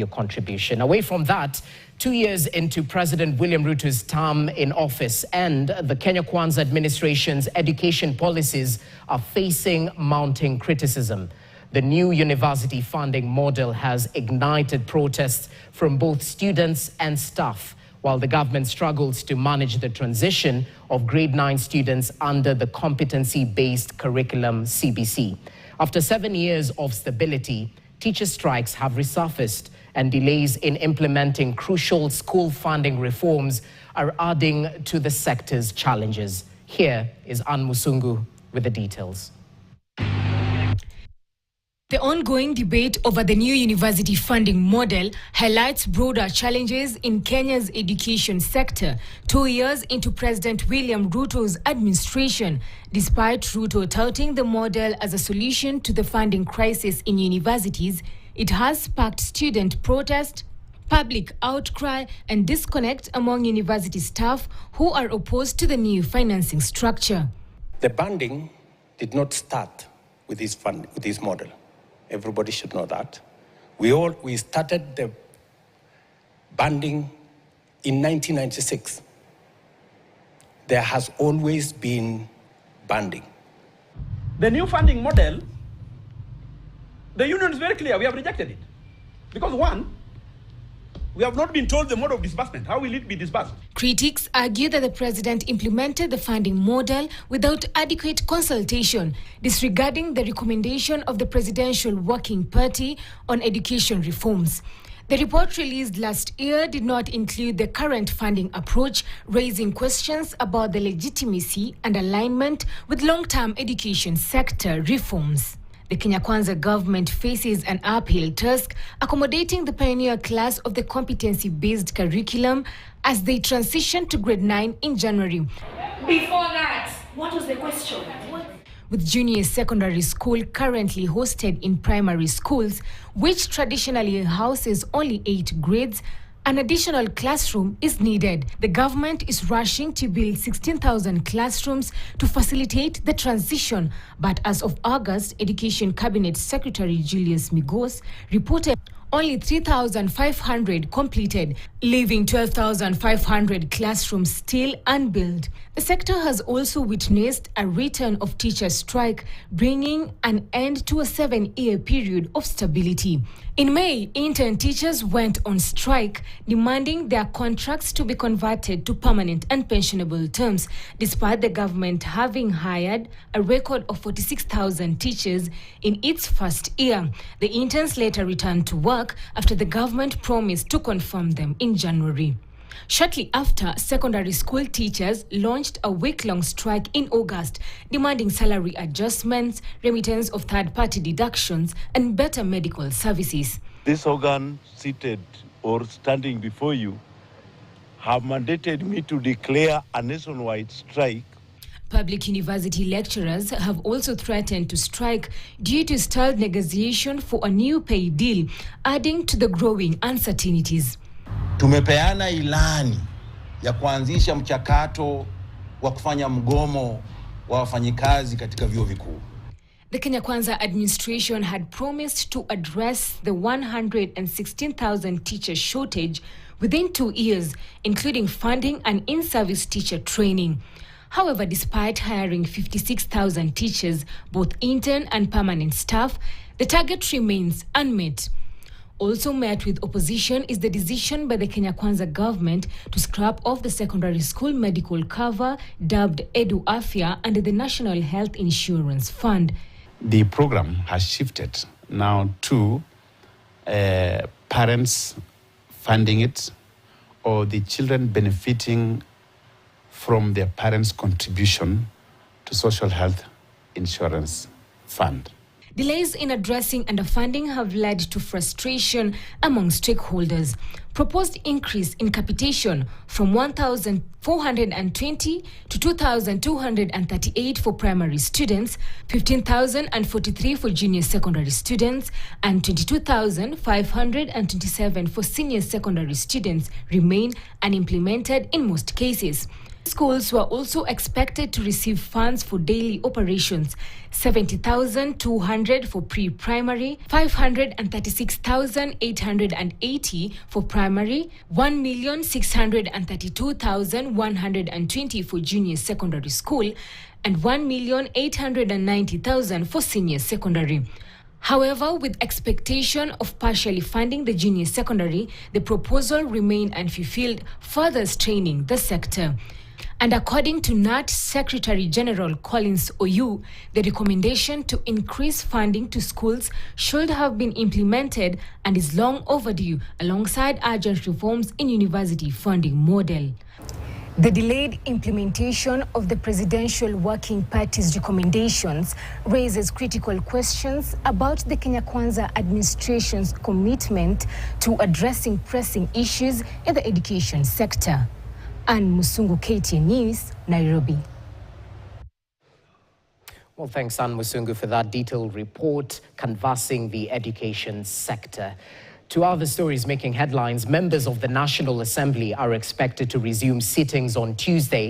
your contribution. Away from that, 2 years into President William Ruto's term in office and the Kenya Kwanza administration's education policies are facing mounting criticism. The new university funding model has ignited protests from both students and staff, while the government struggles to manage the transition of grade 9 students under the competency-based curriculum CBC. After 7 years of stability, teacher strikes have resurfaced, and delays in implementing crucial school funding reforms are adding to the sector's challenges. Here is Ann Musungu with the details. The ongoing debate over the new university funding model highlights broader challenges in Kenya's education sector 2 years into President William Ruto's administration. Despite Ruto touting the model as a solution to the funding crisis in universities, it has sparked student protest, public outcry, and disconnect among university staff who are opposed to the new financing structure. The banding did not start with this model. Everybody should know that. We started the banding in 1996. There has always been banding. The new funding model, the union is very clear. We have rejected it. Because one, we have not been told the mode of disbursement. How will it be disbursed? Critics argue that the president implemented the funding model without adequate consultation, disregarding the recommendation of the Presidential Working Party on education reforms. The report released last year did not include the current funding approach, raising questions about the legitimacy and alignment with long-term education sector reforms. The Kenya Kwanza government faces an uphill task accommodating the pioneer class of the competency-based curriculum as they transition to grade 9 in January. Before that, what was the question? With junior secondary school currently hosted in primary schools, which traditionally houses only 8 grades, an additional classroom is needed. The government is rushing to build 16,000 classrooms to facilitate the transition. But as of August, Education Cabinet Secretary Julius Migos reported only 3,500 completed, leaving 12,500 classrooms still unbuilt. The sector has also witnessed a return of teacher strike, bringing an end to a 7-year period of stability. In May, intern teachers went on strike, demanding their contracts to be converted to permanent and pensionable terms, despite the government having hired a record of 46,000 teachers in its first year. The interns later returned to work after the government promised to confirm them in January. Shortly after, secondary school teachers launched a week-long strike in August, demanding salary adjustments, remittance of third-party deductions, and better medical services. This organ seated or standing before you have mandated me to declare a nationwide strike. Public university lecturers have also threatened to strike due to stalled negotiation for a new pay deal, adding to the growing uncertainties. Tumepeana ilani ya kuanzisha mchakato wa kufanya mgomo wa wafanyikazi katika vyuo vikuu. The Kenya Kwanza administration had promised to address the 116,000 teacher shortage within 2 years, including funding and in-service teacher training. However, despite hiring 56,000 teachers, both intern and permanent staff, the target remains unmet. Also met with opposition is the decision by the Kenya Kwanza government to scrap off the secondary school medical cover dubbed Edu Afya under the National Health Insurance Fund. The program has shifted now to parents funding it or the children benefiting from their parents' contribution to Social Health Insurance Fund. Delays in addressing underfunding have led to frustration among stakeholders. Proposed increase in capitation from 1,420 to 2,238 for primary students, 15,043 for junior secondary students, and 22,527 for senior secondary students remain unimplemented in most cases. Schools were also expected to receive funds for daily operations, 70,200 for pre-primary, 536,880 for primary, 1,632,120 for junior secondary school, and 1,890,000 for senior secondary. However, with expectation of partially funding the junior secondary, the proposal remained unfulfilled, further straining the sector. And according to NAT Secretary General Collins Oyu, the recommendation to increase funding to schools should have been implemented and is long overdue, alongside urgent reforms in university funding model. The delayed implementation of the Presidential Working Party's recommendations raises critical questions about the Kenya Kwanza administration's commitment to addressing pressing issues in the education sector. Anne Musungu, KTN News, Nairobi. Well, thanks, Anne Musungu, for that detailed report canvassing the education sector. To other stories making headlines, members of the National Assembly are expected to resume sittings on Tuesday